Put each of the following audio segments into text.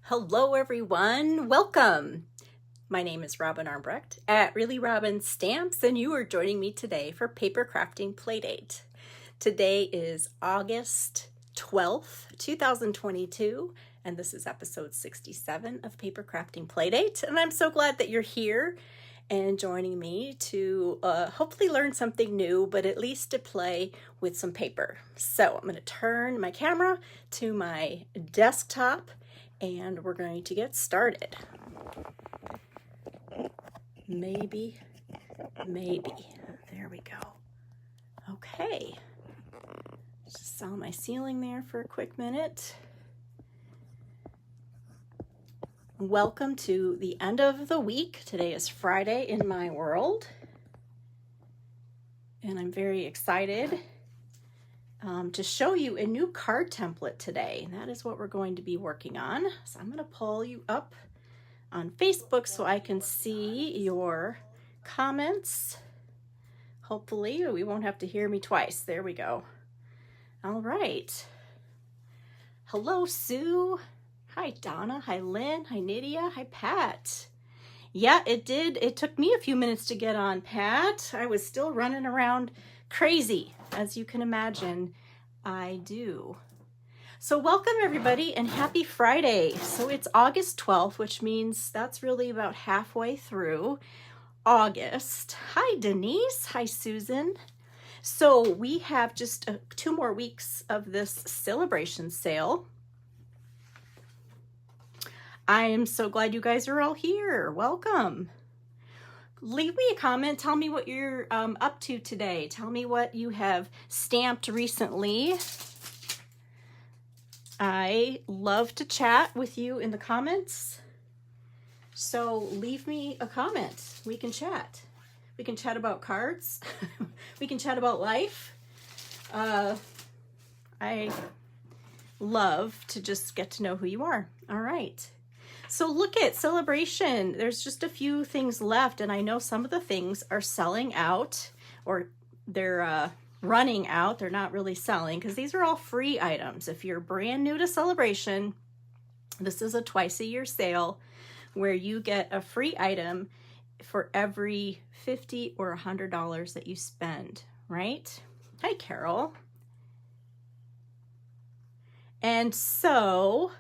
Hello everyone, welcome! My name is Robin Armbrecht at Really Robin Stamps, and you are joining me today for Papercrafting Playdate. Today is August 12th, 2022, and this is episode 67 of Papercrafting Playdate, and I'm so glad that you're here and joining me to hopefully learn something new, but at least to play with some paper. So I'm going to turn my camera to my desktop and we're going to get started. Maybe. There we go. Okay. Just saw my ceiling there for a quick minute. Welcome to the end of the week. Today is Friday in my world. And I'm very excited to show you a new card template today. And that is what we're going to be working on. So I'm going to pull you up on Facebook so I can see your comments. Hopefully we won't have to hear me twice. There we go. All right. Hello, Sue. Hi, Donna. Hi, Lynn. Hi, Nydia. Hi, Pat. Yeah, it did. It took me a few minutes to get on, Pat. I was still running around crazy, as you can imagine. I do. So welcome everybody and happy Friday. So it's August 12th, which means that's really about halfway through August. Hi, Denise. Hi, Susan. So we have just 2 more weeks of this Sale-a-bration sale. I am so glad you guys are all here. Welcome. Leave me a comment. Tell me what you're up to today. Tell me what you have stamped recently. I love to chat with you in the comments. So leave me a comment. We can chat. We can chat about cards. We can chat about life. I love to just get to know who you are. All right. So look at Sale-a-bration. There's just a few things left, and I know some of the things are selling out, or they're running out. They're not really selling because these are all free items. If you're brand new to Sale-a-bration, this is a twice-a-year sale where you get a free item for every $50 or $100 that you spend, right? Hi, Carol. And so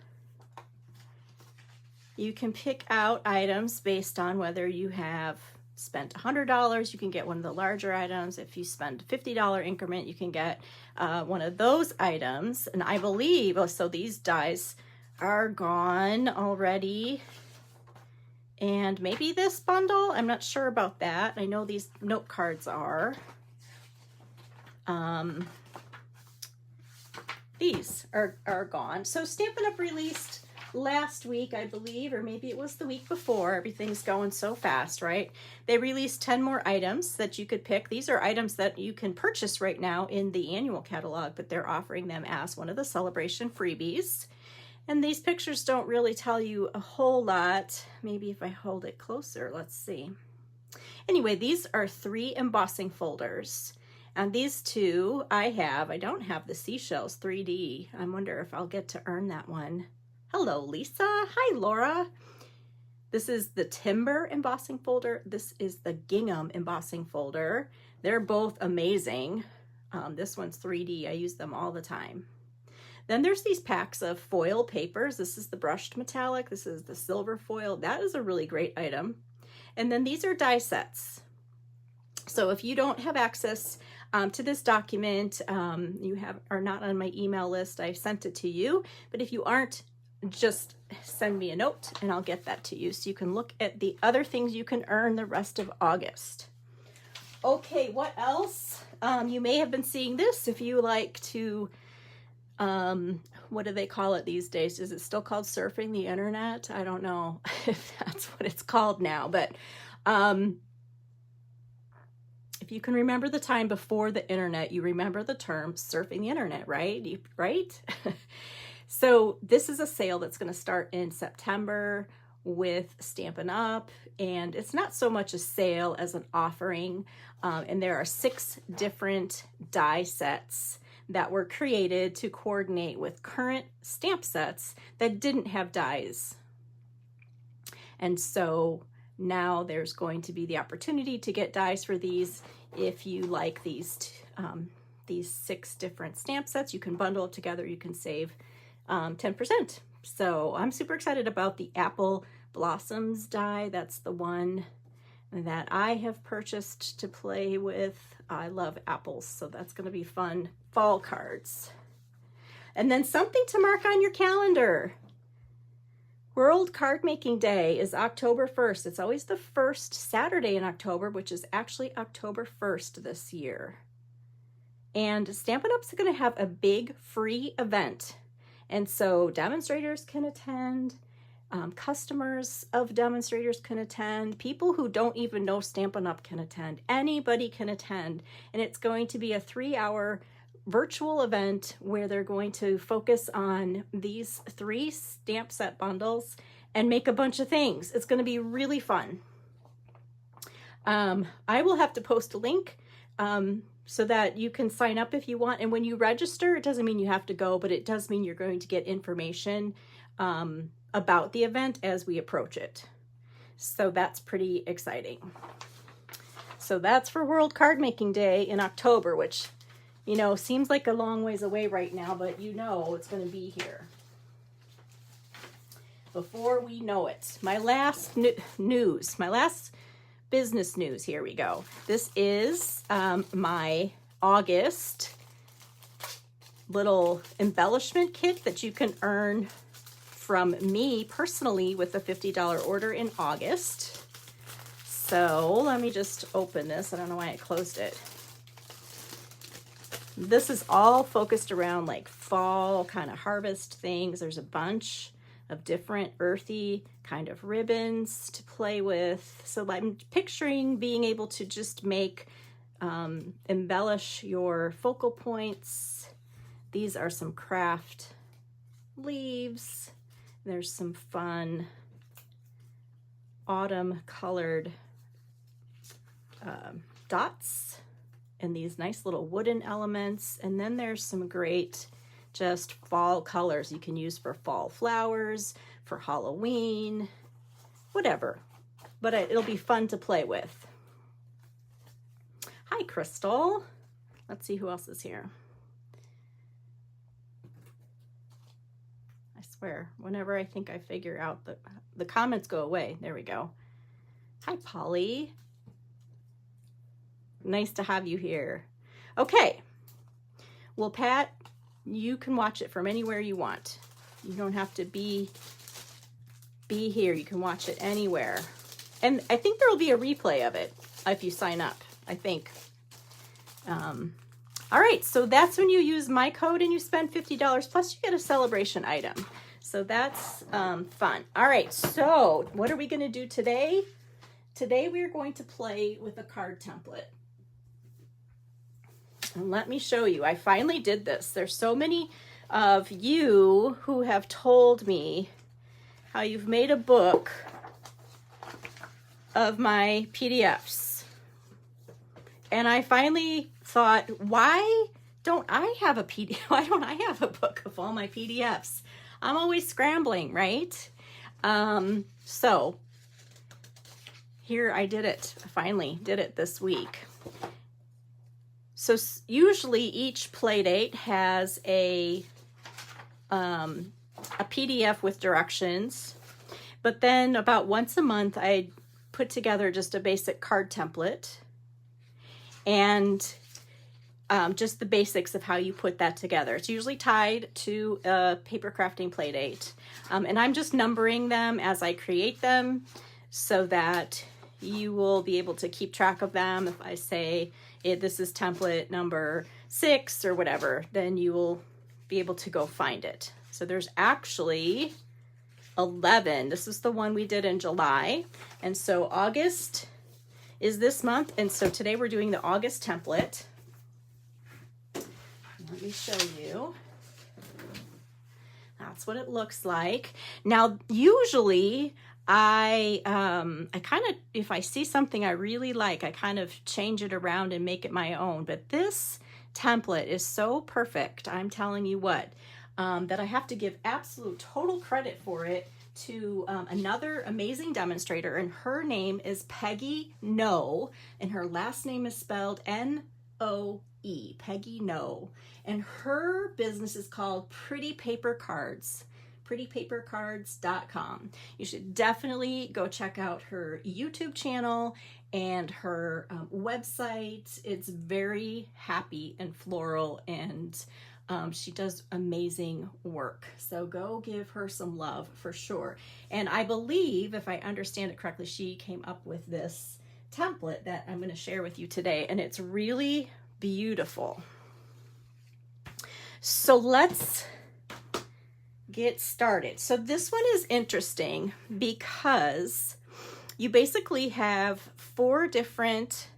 you can pick out items based on whether you have spent $100, you can get one of the larger items. If you spend a $50 increment, you can get one of those items. And I believe, oh, so these dies are gone already. And maybe this bundle, I'm not sure about that. I know these note cards are. These are gone. So Stampin' Up! Released last week, I believe, or maybe it was the week before. Everything's going so fast, right? They released 10 more items that you could pick. These are items that you can purchase right now in the annual catalog, but they're offering them as one of the Sale-a-bration freebies. And these pictures don't really tell you a whole lot. Maybe if I hold it closer, let's see. Anyway, these are 3 embossing folders. And these 2 I don't have the seashells 3D. I wonder if I'll get to earn that one. Hello, Lisa. Hi, Laura. This is the Timber embossing folder. This is the Gingham embossing folder. They're both amazing. This one's 3D. I use them all the time. Then there's these packs of foil papers. This is the brushed metallic. This is the silver foil. That is a really great item. And then these are die sets. So if you don't have access to this document, you are not on my email list, I've sent it to you. But if you aren't, just send me a note and I'll get that to you so you can look at the other things you can earn the rest of August. Okay, what else? You may have been seeing this if you like to, what do they call it these days? Is it still called surfing the internet? I don't know if that's what it's called now, but if you can remember the time before the internet, you remember the term surfing the internet, right? Right? So this is a sale that's going to start in September with Stampin' Up! And it's not so much a sale as an offering. And there are 6 different die sets that were created to coordinate with current stamp sets that didn't have dies. And so now there's going to be the opportunity to get dies for these. If you like these 6 different stamp sets, you can bundle it together, you can save 10%. So I'm super excited about the Apple Blossoms die. That's the one that I have purchased to play with. I love apples, so that's going to be fun fall cards. And then something to mark on your calendar. World Card Making Day is October 1st. It's always the first Saturday in October, which is actually October 1st this year. And Stampin' Up's going to have a big free event. And so demonstrators can attend, customers of demonstrators can attend, people who don't even know Stampin' Up can attend, anybody can attend. And it's going to be a 3-hour virtual event where they're going to focus on these 3 stamp set bundles and make a bunch of things. It's going to be really fun. I will have to post a link so that you can sign up if you want. And when you register, it doesn't mean you have to go, but it does mean you're going to get information about the event as we approach it. So that's pretty exciting. So that's for World Card Making Day in October, which, you know, seems like a long ways away right now, but you know it's going to be here before we know it. My last news, my last business news, here we go. This is my August little embellishment kit that you can earn from me personally with a $50 order in August. So let me just open this. I don't know why I closed it. This is all focused around like fall kind of harvest things. There's a bunch of different earthy kind of ribbons to play with. So I'm picturing being able to just make, embellish your focal points. These are some craft leaves. There's some fun autumn colored dots and these nice little wooden elements. And then there's some great just fall colors you can use for fall flowers, for Halloween, whatever. But it'll be fun to play with. Hi, Crystal. Let's see who else is here. I swear, whenever I think I figure out the comments go away. There we go. Hi, Polly. Nice to have you here. Okay. Well, Pat, you can watch it from anywhere you want. You don't have to be here. You can watch it anywhere. And I think there will be a replay of it if you sign up, I think. All right, so that's when you use my code and you spend $50 plus you get a celebration item. So that's fun. All right, so what are we going to do today? Today we are going to play with a card template. And let me show you. I finally did this. There's so many of you who have told me how you've made a book of my PDFs. And I finally thought, why don't I have a PDF? Why don't I have a book of all my PDFs? I'm always scrambling, right? So here I did it. I finally did it this week. So usually each Playdate has a PDF with directions, but then about once a month I put together just a basic card template and just the basics of how you put that together. It's usually tied to a Papercrafting Playdate, and I'm just numbering them as I create them so that you will be able to keep track of them. If I say this is template number 6 or whatever, then you will be able to go find it. So there's actually 11. This is the one we did in July. And so August is this month. And so today we're doing the August template. Let me show you. That's what it looks like. Now, usually I kind of, if I see something I really like, I kind of change it around and make it my own. But this template is so perfect, I'm telling you what, that I have to give absolute total credit for it to another amazing demonstrator, and her name is Peggy No, and her last name is spelled N-O-E, Peggy No, and her business is called Pretty Paper Cards, prettypapercards.com. You should definitely go check out her YouTube channel and her website. It's very happy and floral, and she does amazing work. So go give her some love for sure. And I believe, if I understand it correctly, she came up with this template that I'm going to share with you today, and it's really beautiful. So let's get started. So this one is interesting because you basically have 4 different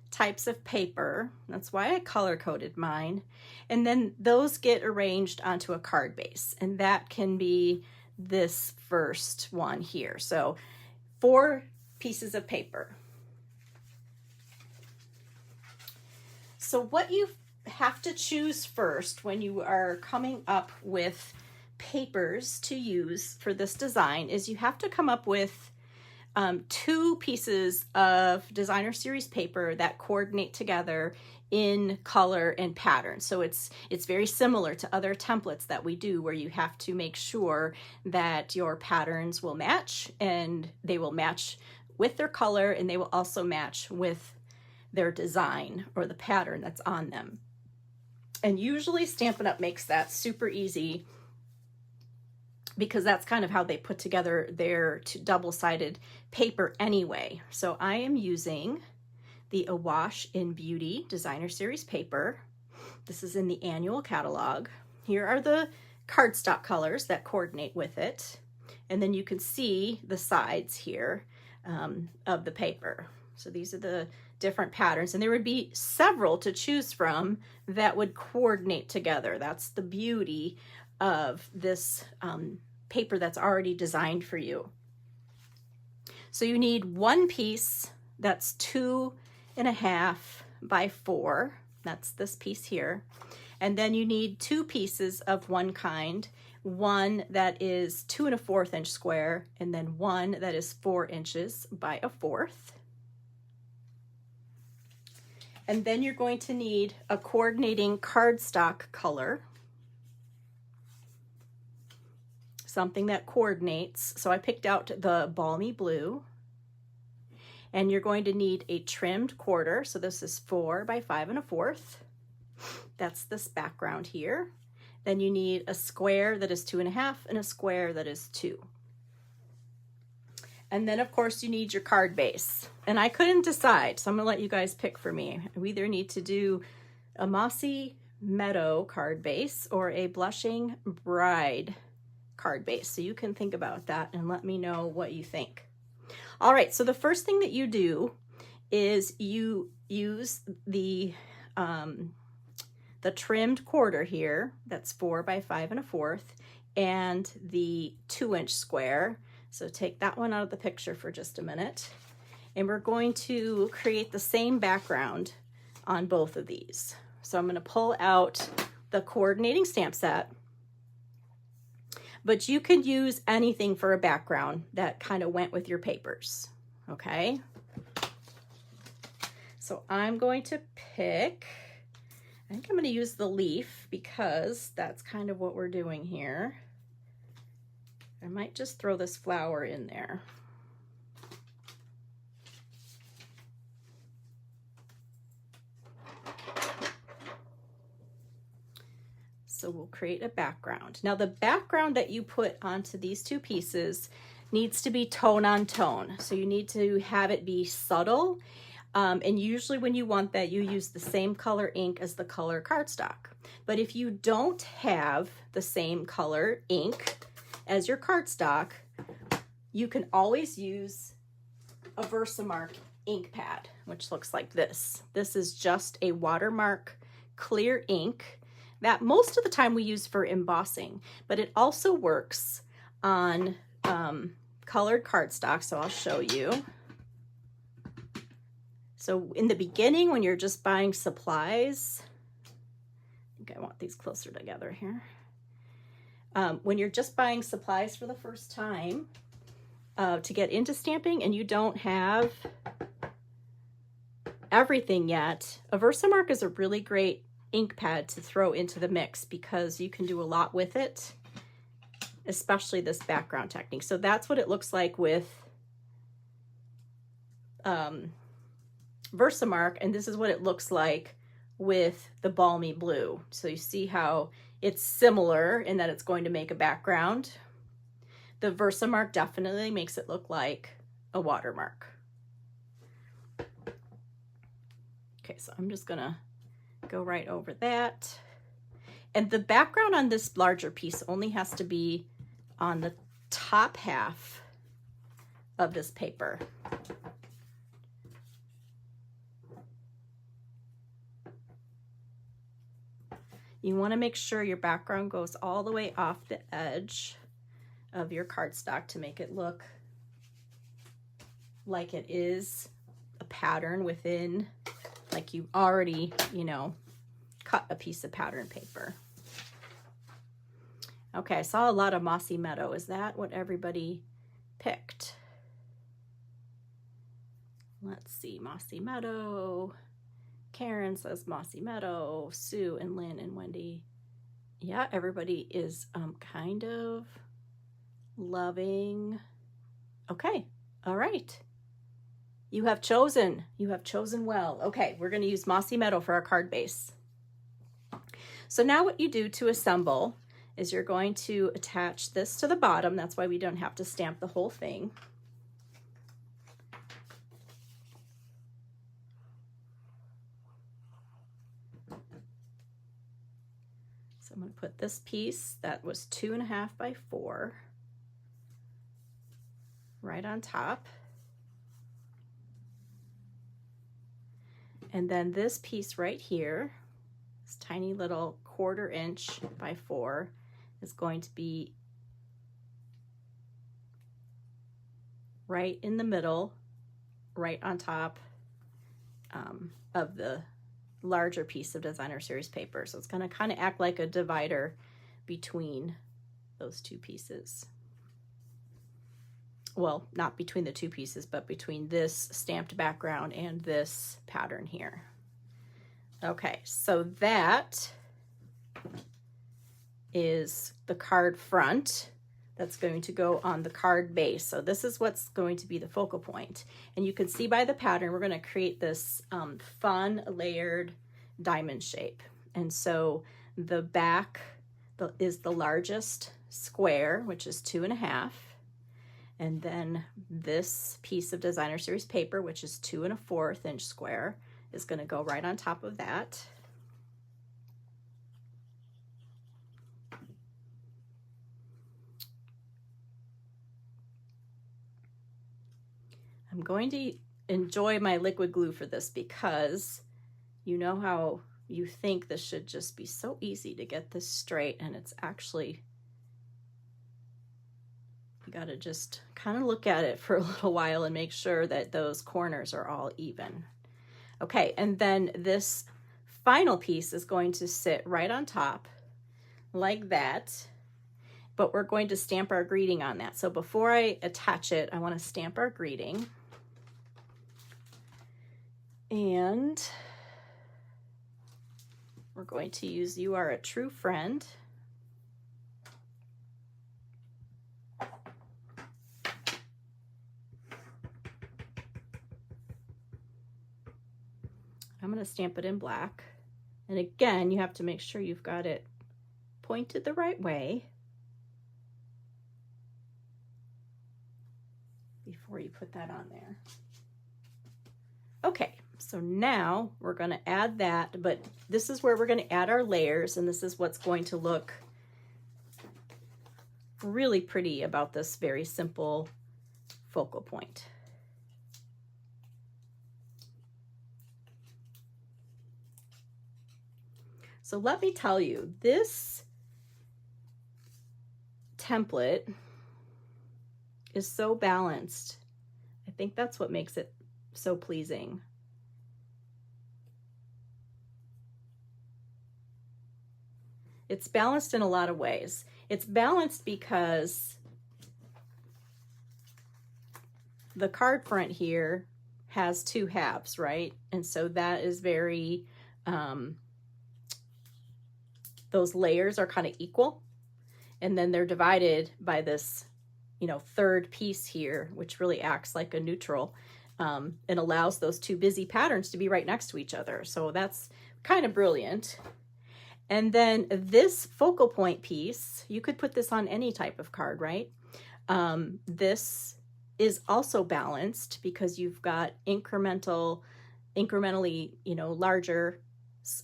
types of paper. That's why I color coded mine. And then those get arranged onto a card base, and that can be this first one here. So 4 pieces of paper. So what you have to choose first when you are coming up with papers to use for this design is you have to come up with 2 pieces of designer series paper that coordinate together in color and pattern. So it's very similar to other templates that we do, where you have to make sure that your patterns will match, and they will match with their color, and they will also match with their design or the pattern that's on them. And usually Stampin' Up! Makes that super easy, because that's kind of how they put together their double-sided paper anyway. So I am using the Awash in Beauty Designer Series paper. This is in the annual catalog. Here are the cardstock colors that coordinate with it. And then you can see the sides here of the paper. So these are the different patterns, and there would be several to choose from that would coordinate together. That's the beauty of this paper that's already designed for you. So you need 1 piece that's 2.5 by 4. That's this piece here. And then you need 2 pieces of one kind, one that is 2 1/4 inch square, and then one that is 4 inches by 1/4. And then you're going to need a coordinating cardstock color, something that coordinates. So I picked out the Balmy Blue. And you're going to need a trimmed quarter. So this is 4 by 5 1/4. That's this background here. Then you need a square that is 2.5 and a square that is 2. And then of course you need your card base. And I couldn't decide, so I'm gonna let you guys pick for me. We either need to do a Mossy Meadow card base or a Blushing Bride card base. So you can think about that and let me know what you think. All right, so the first thing that you do is you use the trimmed quarter here, that's 4 by 5 1/4, and the 2-inch square. So take that one out of the picture for just a minute. And we're going to create the same background on both of these. So I'm going to pull out the coordinating stamp set, but you could use anything for a background that kind of went with your papers, okay? So I'm going to pick, I think I'm going to use the leaf because that's kind of what we're doing here. I might just throw this flower in there. So we'll create a background. Now the background that you put onto these 2 pieces needs to be tone on tone. So you need to have it be subtle. And usually when you want that, you use the same color ink as the color cardstock. But if you don't have the same color ink as your cardstock, you can always use a Versamark ink pad, which looks like this. This is just a watermark clear ink that most of the time we use for embossing, but it also works on colored cardstock, so I'll show you. So in the beginning, when you're just buying supplies, think I want these closer together here. When you're just buying supplies for the first time to get into stamping and you don't have everything yet, a Versamark is a really great ink pad to throw into the mix because you can do a lot with it, especially this background technique. So that's what it looks like with Versamark, and this is what it looks like with the Balmy Blue. So you see how it's similar in that it's going to make a background. The Versamark definitely makes it look like a watermark. Okay, so I'm just gonna go right over that. And the background on this larger piece only has to be on the top half of this paper. You want to make sure your background goes all the way off the edge of your cardstock to make it look like it is a pattern within, like you already, you know, cut a piece of pattern paper. Okay, I saw a lot of Mossy Meadow. Is that what everybody picked? Let's see, Mossy Meadow. Karen says Mossy Meadow. Sue and Lynn and Wendy. Yeah, everybody is kind of loving. Okay, all right. You have chosen well. Okay, we're going to use Mossy Meadow for our card base. So now what you do to assemble is you're going to attach this to the bottom. That's why we don't have to stamp the whole thing. So I'm going to put this piece that was 2.5 by 4 right on top. And then this piece right here, this tiny little 1/4 inch by 4, is going to be right in the middle, right on top of the larger piece of designer series paper. So it's going to kind of act like a divider between those two pieces. Well, not between the two pieces, but between this stamped background and this pattern here. Okay, so that is the card front that's going to go on the card base. So this is what's going to be the focal point. And you can see by the pattern, we're going to create this fun layered diamond shape. And so the back is the largest square, which is 2.5. And then this piece of designer series paper, which is 2 1/4 inch square, is going to go right on top of that. I'm going to enjoy my liquid glue for this because you know how you think this should just be so easy to get this straight, and it's actually, you got to just kind of look at it for a little while and make sure that those corners are all even. Okay, and then this final piece is going to sit right on top like that, but we're going to stamp our greeting on that. So before I attach it, I want to stamp our greeting. And we're going to use You Are a True Friend. I'm going to stamp it in black. And again, you have to make sure you've got it pointed the right way before you put that on there. Okay, so now we're going to add that, but this is where we're going to add our layers, and this is what's going to look really pretty about this very simple focal point. So let me tell you, this template is so balanced. I think that's what makes it so pleasing. It's balanced in a lot of ways. It's balanced because the card front here has two halves, right? And so that is very, those layers are kind of equal. And then they're divided by this, you know, third piece here, which really acts like a neutral, and allows those two busy patterns to be right next to each other. So that's kind of brilliant. And then this focal point piece, you could put this on any type of card, right? This is also balanced because you've got incrementally, you know, larger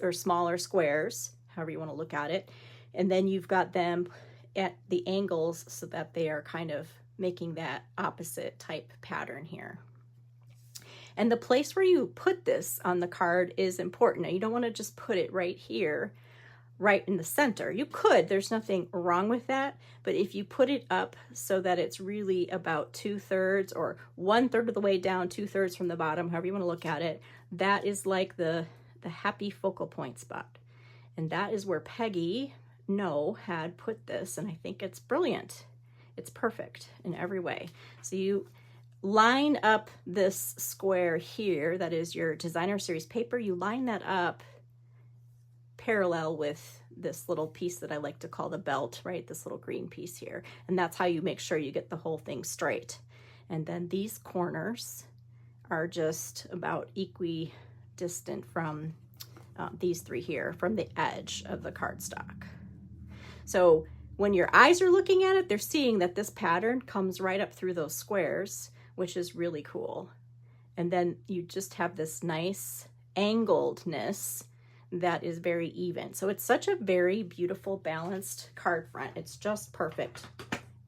or smaller squares, however you want to look at it. And then you've got them at the angles so that they are kind of making that opposite type pattern here. And the place where you put this on the card is important. Now, you don't want to just put it right here, right in the center. You could, there's nothing wrong with that, but if you put it up so that it's really about 2/3 or 1/3 of the way down, 2/3 from the bottom, however you want to look at it, that is like the happy focal point spot. And that is where Peggy had put this, and I think it's brilliant. It's perfect in every way. So you line up this square here, that is your designer series paper, you line that up parallel with this little piece that I like to call the belt, right? This little green piece here. And that's how you make sure you get the whole thing straight. And then these corners are just about equidistant from these three here, from the edge of the cardstock. So when your eyes are looking at it, they're seeing that this pattern comes right up through those squares, which is really cool. And then you just have this nice angledness that is very even. So it's such a very beautiful, balanced card front. It's just perfect.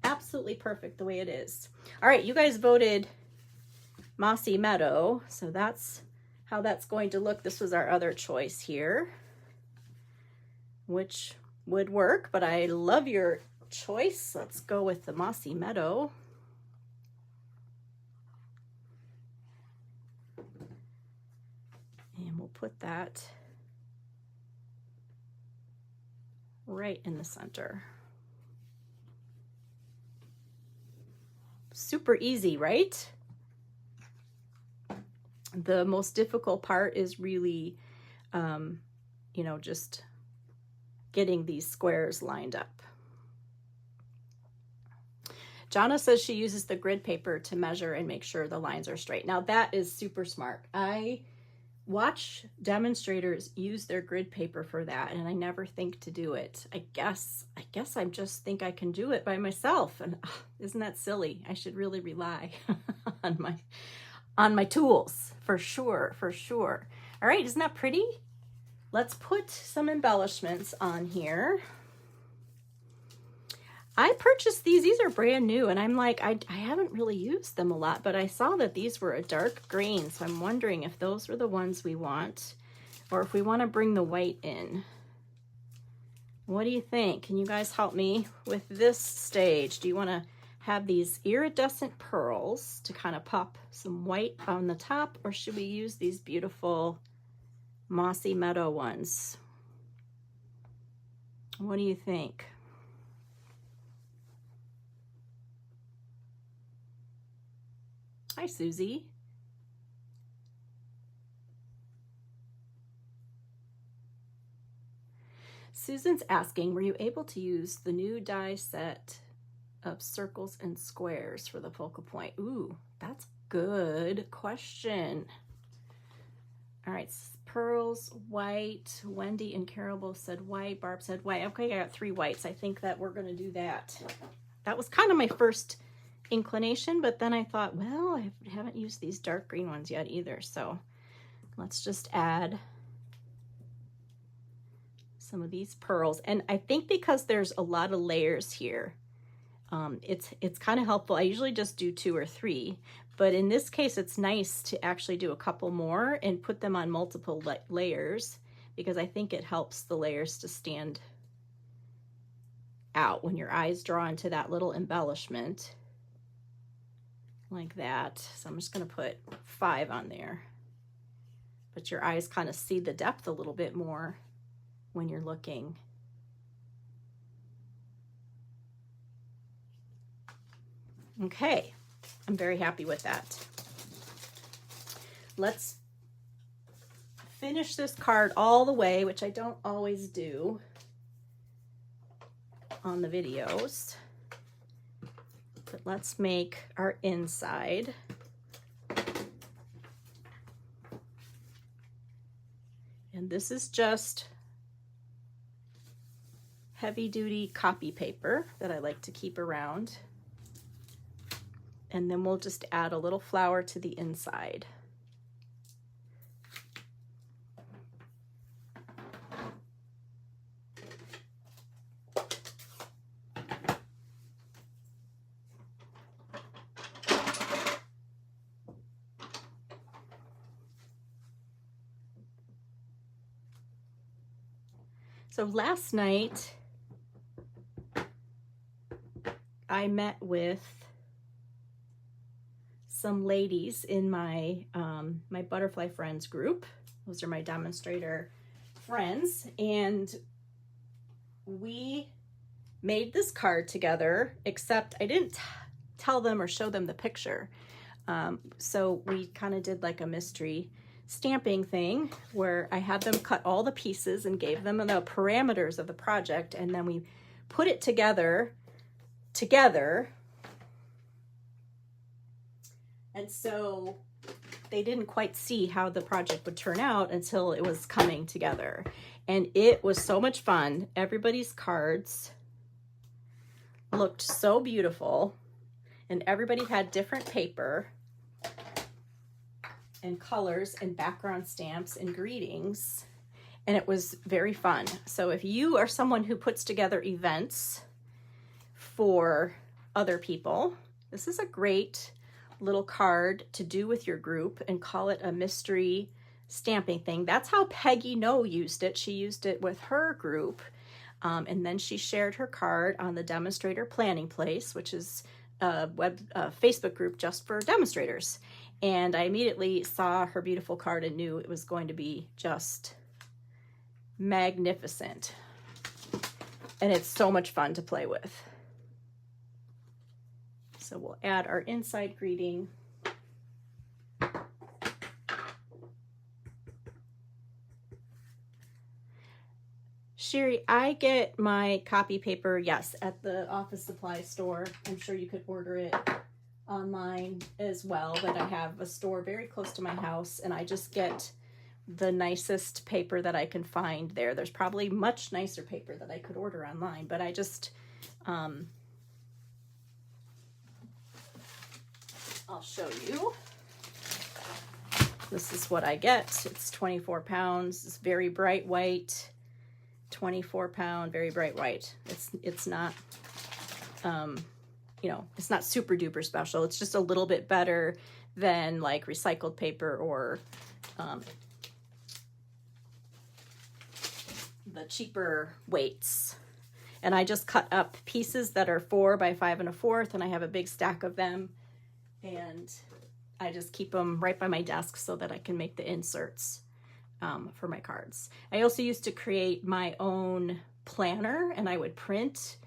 Absolutely perfect the way it is. All right, you guys voted Mossy Meadow, so that's how that's going to look. This was our other choice here, which would work, but I love your choice. Let's go with the Mossy Meadow. And we'll put that right in the center. Super easy, right? The most difficult part is really, you know, just getting these squares lined up. Jonna says she uses the grid paper to measure and make sure the lines are straight. Now that is super smart. I watch demonstrators use their grid paper for that, and I never think to do it. I guess I just think I can do it by myself, and isn't that silly? I should really rely on my tools, for sure, for sure. All right, isn't that pretty? Let's put some embellishments on here. I purchased these are brand new, and I'm like, I haven't really used them a lot, but I saw that these were a dark green, so I'm wondering if those are the ones we want, or if we want to bring the white in. What do you think? Can you guys help me with this stage? Do you want to have these iridescent pearls to kind of pop some white on the top, or should we use these beautiful Mossy Meadow ones? What do you think? Hi, Susie. Susan's asking, were you able to use the new die set of circles and squares for the focal point? Ooh, that's a good question. All right, pearls, white. Wendy and Carol both said white. Barb said white. Okay, I got 3 whites. I think that we're going to do that. That was kind of my first inclination, but then I thought, well, I haven't used these dark green ones yet either, so let's just add some of these pearls. And I think because there's a lot of layers here, it's kind of helpful. I usually just do 2 or 3, but in this case it's nice to actually do a couple more and put them on multiple layers, because I think it helps the layers to stand out when your eyes draw into that little embellishment like that. So I'm just going to put 5 on there, but your eyes kind of see the depth a little bit more when you're looking. Okay, I'm very happy with that. Let's finish this card all the way, which I don't always do on the videos. But let's make our inside. And this is just heavy duty copy paper that I like to keep around. And then we'll just add a little flower to the inside. So last night, I met with some ladies in my my butterfly friends group. Those are my demonstrator friends, and we made this card together, except I didn't tell them or show them the picture. So we kind of did like a mystery stamping thing where I had them cut all the pieces and gave them the parameters of the project, and then we put it together. And so they didn't quite see how the project would turn out until it was coming together. And it was so much fun. Everybody's cards looked so beautiful, and everybody had different paper and colors and background stamps and greetings, and it was very fun. So if you are someone who puts together events for other people, this is a great little card to do with your group and call it a mystery stamping thing. That's how Peggy No used it. She used it with her group, and then she shared her card on the Demonstrator Planning Place, which is a Facebook group just for demonstrators. And I immediately saw her beautiful card and knew it was going to be just magnificent. And it's so much fun to play with. So we'll add our inside greeting. Sherry, I get my copy paper, yes, at the office supply store. I'm sure you could order it online as well, but I have a store very close to my house, and I just get the nicest paper that I can find there. There's probably much nicer paper that I could order online, but I just I'll show you. This is what I get. It's 24 pounds. It's very bright white, 24 pound, very bright white. It's not you know, it's not super duper special. It's just a little bit better than like recycled paper or the cheaper weights. And I just cut up pieces that are 4 by 5 1/4, and I have a big stack of them, and I just keep them right by my desk so that I can make the inserts for my cards. I also used to create my own planner, and I would print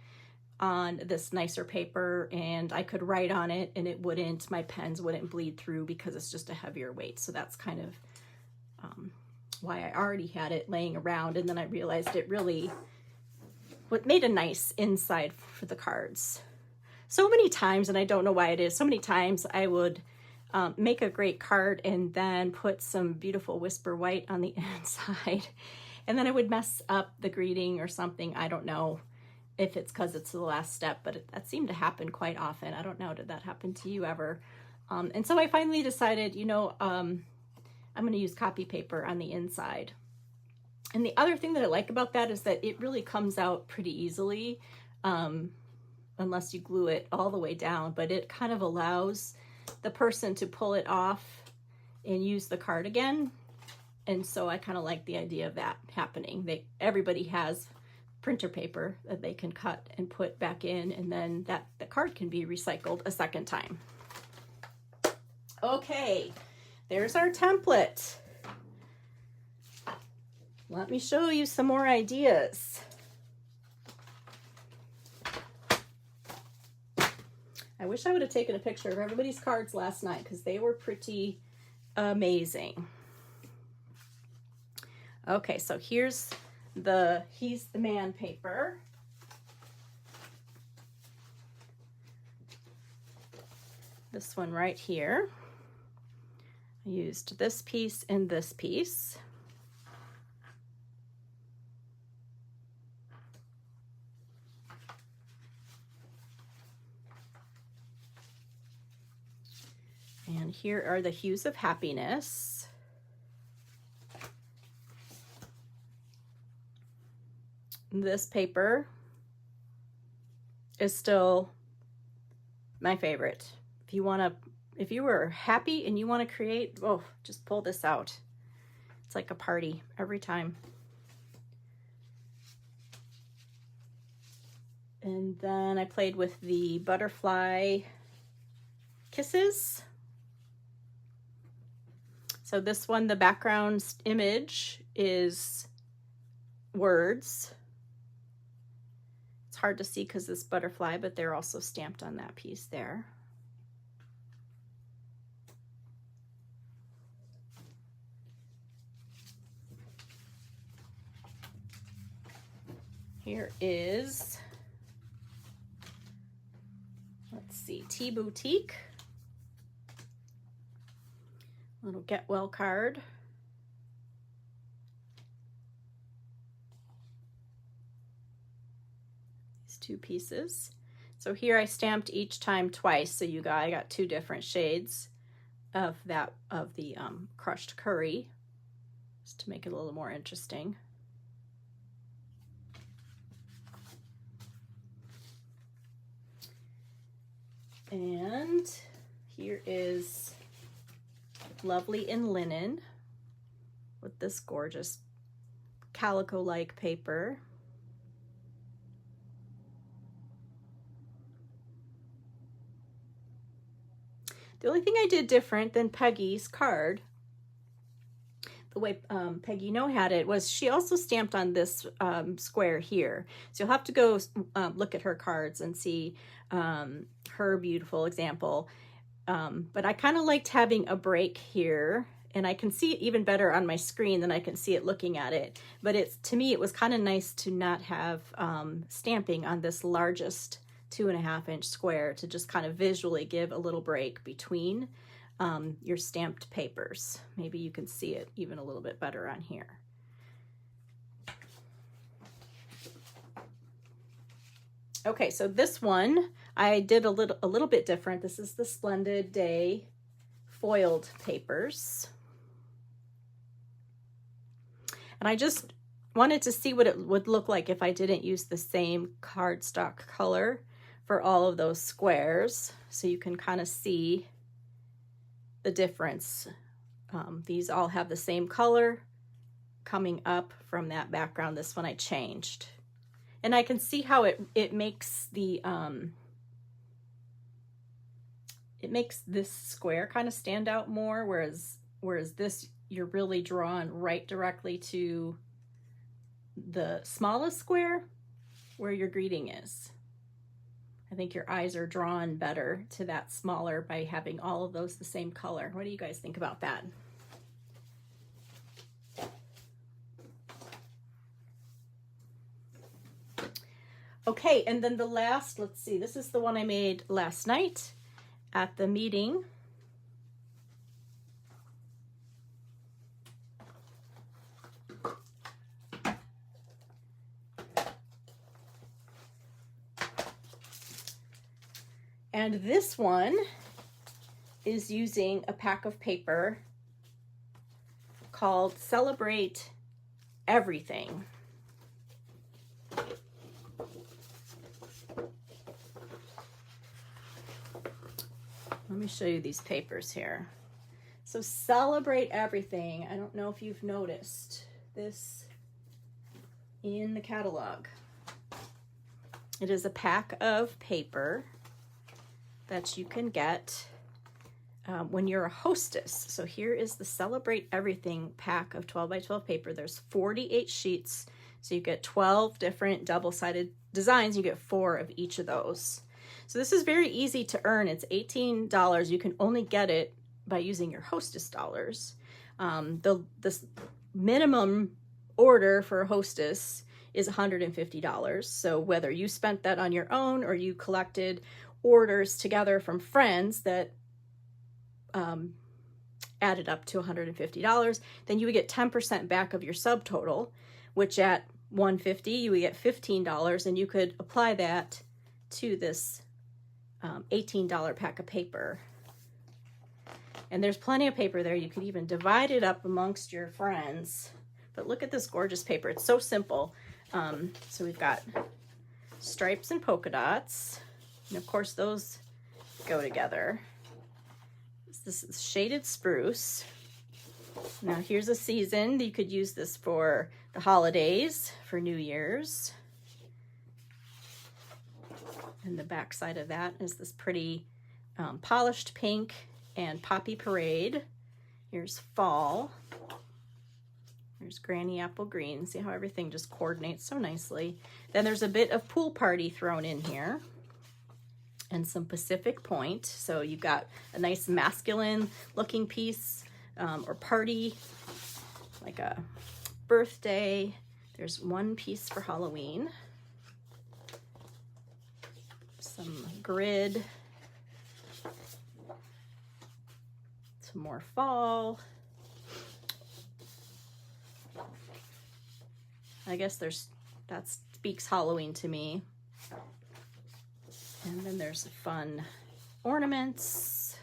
on this nicer paper, and I could write on it, and it wouldn't, my pens wouldn't bleed through because it's just a heavier weight. So that's kind of why I already had it laying around, and then I realized it really made a nice inside for the cards. So many times, and I don't know why it is, so many times I would make a great card and then put some beautiful whisper white on the inside, and then I would mess up the greeting or something. I don't know if it's because it's the last step, but that seemed to happen quite often. I don't know, did that happen to you ever? And so I finally decided, you know, I'm going to use copy paper on the inside. And the other thing that I like about that is that it really comes out pretty easily, unless you glue it all the way down, but it kind of allows the person to pull it off and use the card again. And so I kind of like the idea of that happening. Everybody has printer paper that they can cut and put back in, and then the card can be recycled a second time. Okay, there's our template. Let me show you some more ideas. I wish I would have taken a picture of everybody's cards last night because they were pretty amazing. Okay, so here's the He's the Man paper. This one right here. I used this piece and this piece. And here are the Hues of Happiness. This paper is still my favorite. If you were happy and you want to create, oh, just pull this out. It's like a party every time. And then I played with the butterfly kisses. So this one, the background image is words. It's hard to see because this butterfly, but they're also stamped on that piece there. Here is, let's see, Tea Boutique. Little get well card. These two pieces. So here I stamped each time twice, so I got two different shades of the crushed curry, just to make it a little more interesting. And here is Lovely in Linen with this gorgeous calico-like paper. The only thing I did different than Peggy's card, the way Peggy No had it, was she also stamped on this square here. So you'll have to go look at her cards and see her beautiful example. But I kind of liked having a break here, and I can see it even better on my screen than I can see it looking at it. But to me, it was kind of nice to not have stamping on this largest 2.5-inch square, to just kind of visually give a little break between your stamped papers. Maybe you can see it even a little bit better on here. Okay, so this one I did a little bit different. This is the Splendid Day foiled papers. And I just wanted to see what it would look like if I didn't use the same cardstock color for all of those squares, so you can kind of see the difference. These all have the same color coming up from that background. This one I changed. And I can see how it makes the it makes this square kind of stand out more, whereas this, you're really drawn right directly to the smallest square where your greeting is. I think your eyes are drawn better to that smaller by having all of those the same color. What do you guys think about that? Okay, and then the last, let's see, this is the one I made last night at the meeting. And this one is using a pack of paper called Celebrate Everything. Let me show you these papers here. So Celebrate Everything. I don't know if you've noticed this in the catalog. It is a pack of paper that you can get when you're a hostess. So here is the Celebrate Everything pack of 12 by 12 paper. There's 48 sheets, so you get 12 different double-sided designs. You get 4 of each of those. So this is very easy to earn. It's $18. You can only get it by using your Hostess dollars. The minimum order for a Hostess is $150. So whether you spent that on your own or you collected orders together from friends that added up to $150, then you would get 10% back of your subtotal, which at $150 you would get $15, and you could apply that to this $18 pack of paper. And there's plenty of paper there. You could even divide it up amongst your friends. But look at this gorgeous paper. It's so simple. So we've got stripes and polka dots. And of course those go together. This is shaded spruce. Now here's a season. You could use this for the holidays, for New Year's. And the back side of that is this pretty polished pink and poppy parade. Here's fall. There's granny apple green. See how everything just coordinates so nicely. Then there's a bit of pool party thrown in here and some Pacific Point. So you've got a nice masculine looking piece or party, like a birthday. There's one piece for Halloween. Some grid. Some more fall. I guess that speaks Halloween to me. And then there's fun ornaments.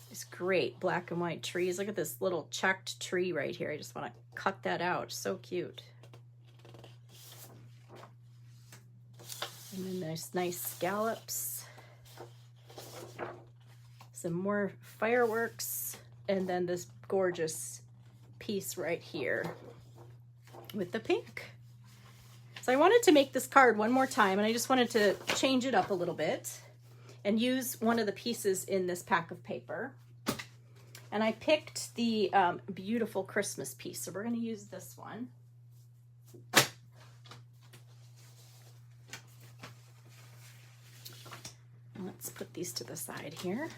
These great black and white trees. Look at this little checked tree right here. I just want to cut that out. So cute. And then there's nice scallops. Some more fireworks. And then this gorgeous piece right here with the pink. So I wanted to make this card one more time, and I just wanted to change it up a little bit and use one of the pieces in this pack of paper. And I picked the beautiful Christmas piece, so we're going to use this one. Let's put these to the side here.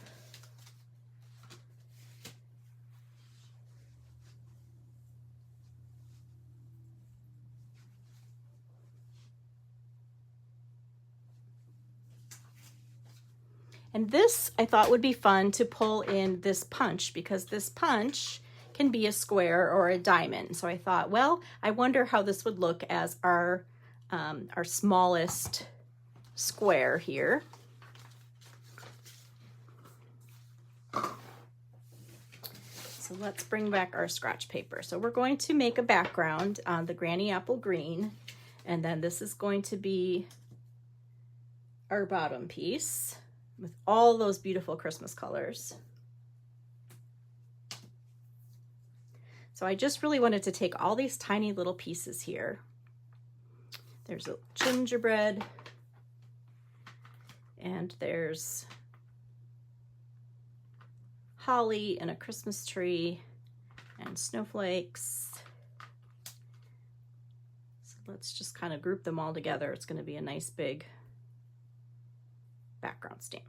And this I thought would be fun to pull in this punch, because this punch can be a square or a diamond. So I thought, well, I wonder how this would look as our smallest square here. So let's bring back our scratch paper. So we're going to make a background on the granny apple green, and then this is going to be our bottom piece with all those beautiful Christmas colors. So I just really wanted to take all these tiny little pieces here. There's a gingerbread, and there's holly and a Christmas tree and snowflakes. So let's just kind of group them all together. It's going to be a nice big background stamp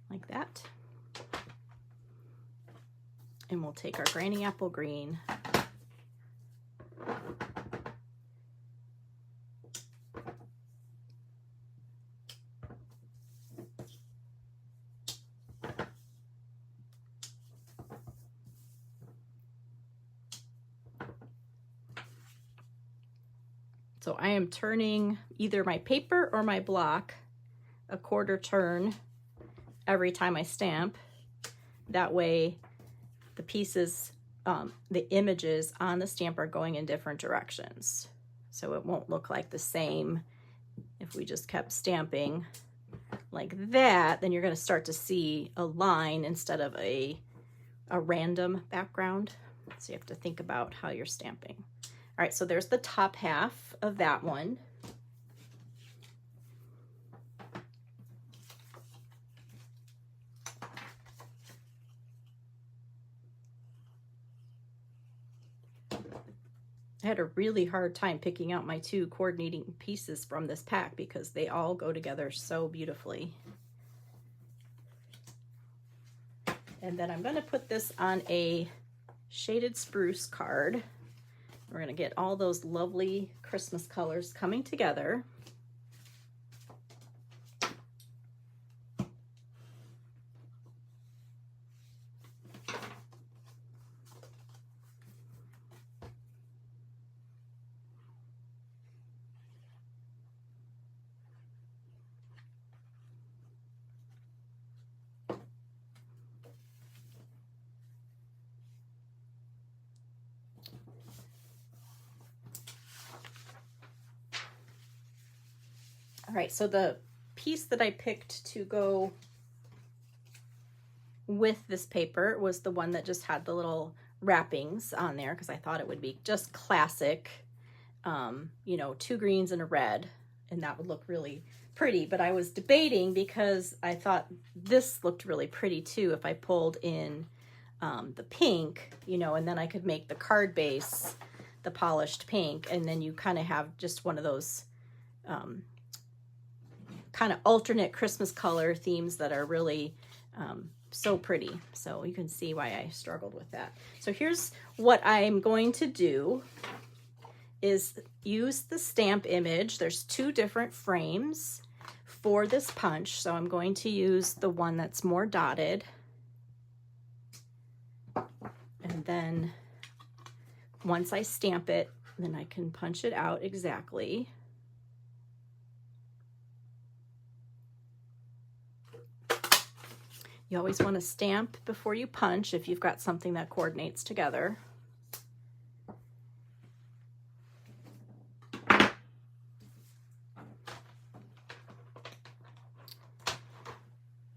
like that. And we'll take our granny apple green so I am turning either my paper or my block a quarter turn every time I stamp. That way the pieces, the images on the stamp are going in different directions. So it won't look like the same. If we just kept stamping like that, then you're going to start to see a line instead of a random background. So you have to think about how you're stamping. All right, so there's the top half of that one. I had a really hard time picking out my two coordinating pieces from this pack because they all go together so beautifully. And then I'm going to put this on a shaded spruce card. We're going to get all those lovely Christmas colors coming together. All right, so the piece that I picked to go with this paper was the one that just had the little wrappings on there because I thought it would be just classic, you know, 2 greens and a red, and that would look really pretty. But I was debating because I thought this looked really pretty too if I pulled in the pink, you know, and then I could make the card base the polished pink, and then you kind of have just one of those kind of alternate Christmas color themes that are really so pretty. So you can see why I struggled with that. So here's what I'm going to do is use the stamp image. There's 2 different frames for this punch. So I'm going to use the one that's more dotted. And then once I stamp it, then I can punch it out exactly. You always want to stamp before you punch if you've got something that coordinates together.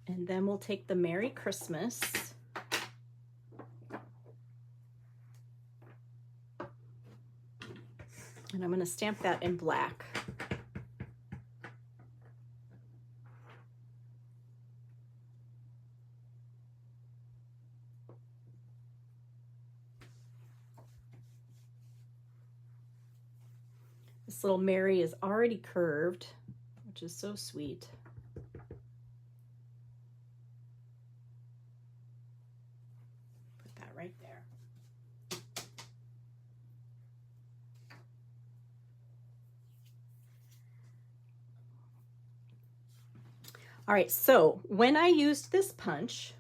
And then we'll take the Merry Christmas and I'm going to stamp that in black. This little Mary is already curved, which is so sweet. Put that right there. All right, so when I used this punch,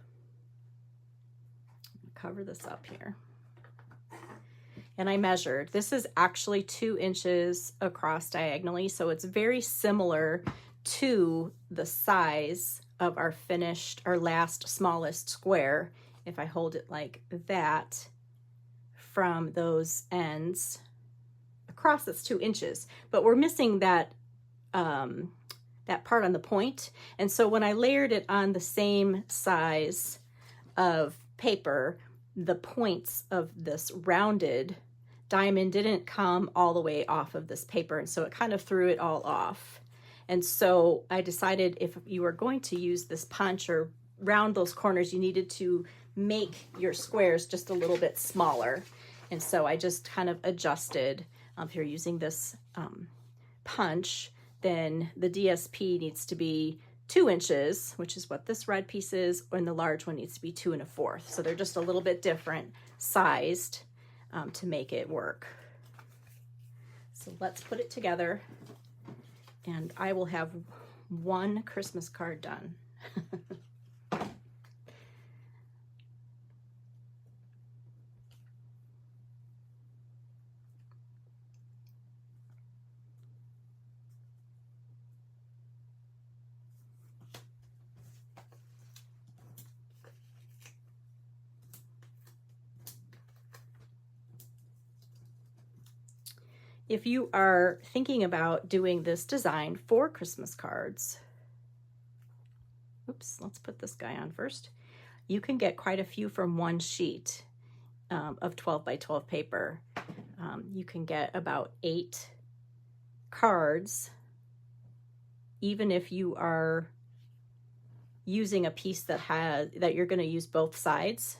cover this up here. And I measured. This is actually 2 inches across diagonally, so it's very similar to the size of our finished, our last smallest square. If I hold it like that from those ends across, it's 2 inches, but we're missing that that part on the point. And so when I layered it on the same size of paper, the points of this rounded diamond didn't come all the way off of this paper, and so it kind of threw it all off. And so I decided if you were going to use this punch or round those corners, you needed to make your squares just a little bit smaller. And so I just kind of adjusted. If you're using this punch, then the DSP needs to be 2 inches, which is what this red piece is, and the large one needs to be 2 1/4. So they're just a little bit different sized to make it work. So let's put it together and I will have one Christmas card done. If you are thinking about doing this design for Christmas cards, oops, let's put this guy on first. You can get quite a few from one sheet of 12 by 12 paper. You can get about 8 cards, even if you are using a piece that you're going to use both sides.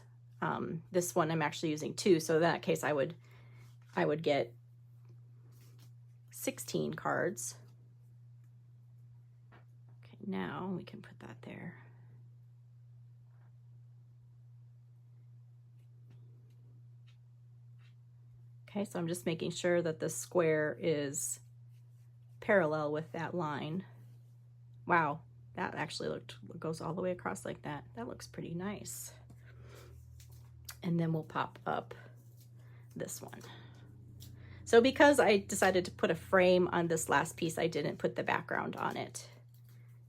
This one I'm actually using 2, so in that case I would get 16 cards. Okay, now we can put that there. Okay, so I'm just making sure that the square is parallel with that line. Wow, that actually goes all the way across like that. That looks pretty nice. And then we'll pop up this one. So because I decided to put a frame on this last piece, I didn't put the background on it.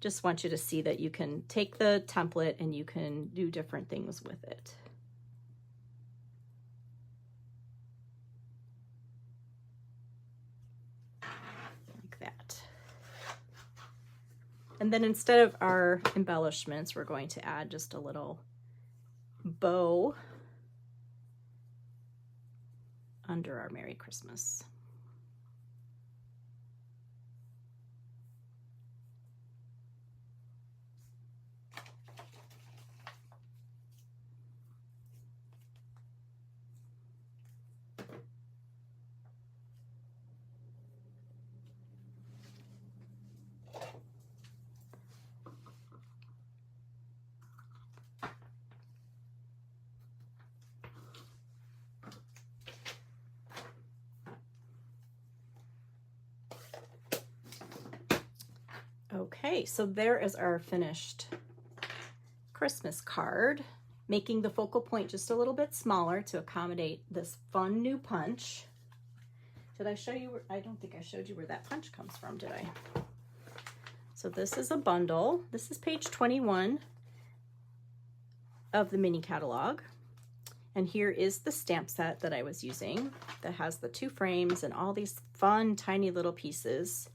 Just want you to see that you can take the template and you can do different things with it. Like that. And then instead of our embellishments, we're going to add just a little bow under our Merry Christmas. Okay, so there is our finished Christmas card, making the focal point just a little bit smaller to accommodate this fun new punch. Did I show you? I don't think I showed you where that punch comes from, did I? So this is a bundle. This is page 21 of the mini catalog. And here is the stamp set that I was using that has the 2 frames and all these fun tiny little pieces.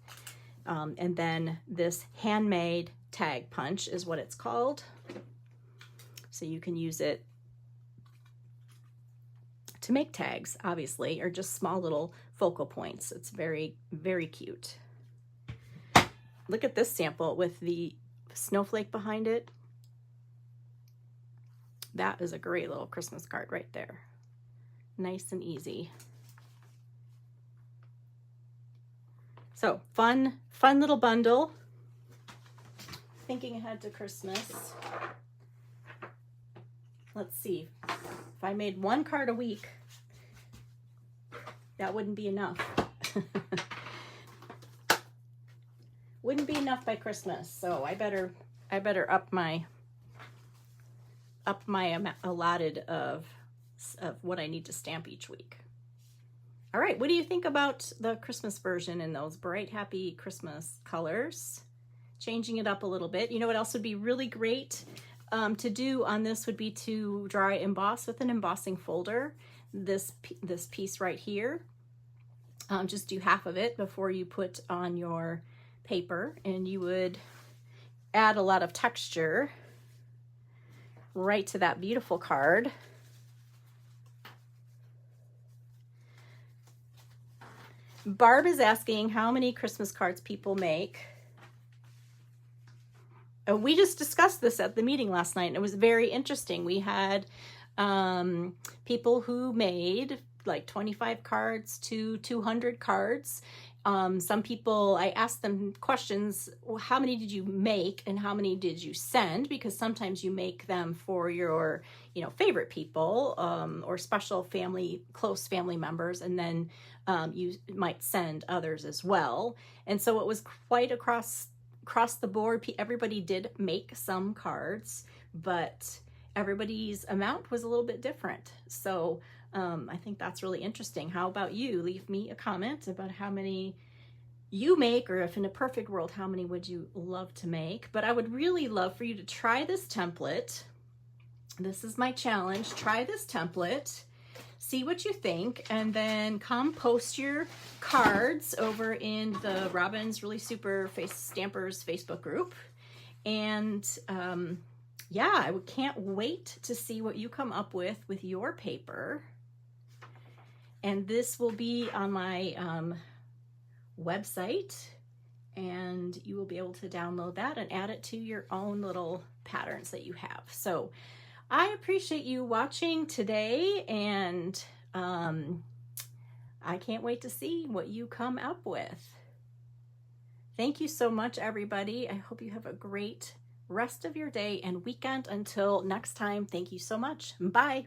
And then this handmade tag punch is what it's called. So you can use it to make tags, obviously, or just small little focal points. It's very, very cute. Look at this sample with the snowflake behind it. That is a great little Christmas card right there. Nice and easy. So fun little bundle. Thinking ahead to Christmas. Let's see. If I made 1 card a week, that wouldn't be enough. Wouldn't be enough by Christmas. So I better up my allotted of what I need to stamp each week. All right, what do you think about the Christmas version in those bright, happy Christmas colors? Changing it up a little bit. You know what else would be really great to do on this would be to dry emboss with an embossing folder. This piece right here. Just do half of it before you put on your paper, and you would add a lot of texture right to that beautiful card. Barb is asking how many Christmas cards people make. We just discussed this at the meeting last night, and it was very interesting. We had people who made like 25 cards to 200 cards. Some people, I asked them questions, well, how many did you make and how many did you send? Because sometimes you make them for your, favorite people or special family, close family members, and then you might send others as well. And so it was quite across the board. Everybody did make some cards, but everybody's amount was a little bit different. So I think that's really interesting. How about you? Leave me a comment about how many you make, or if in a perfect world, how many would you love to make? But I would really love for you to try this template. This is my challenge. Try this template, see what you think, and then come post your cards over in the Robin's Really Super Stampers Facebook group. And yeah, I can't wait to see what you come up with your paper. And this will be on my website, and you will be able to download that and add it to your own little patterns that you have. So I appreciate you watching today, and I can't wait to see what you come up with. Thank you so much, everybody. I hope you have a great rest of your day and weekend. Until next time, thank you so much. Bye.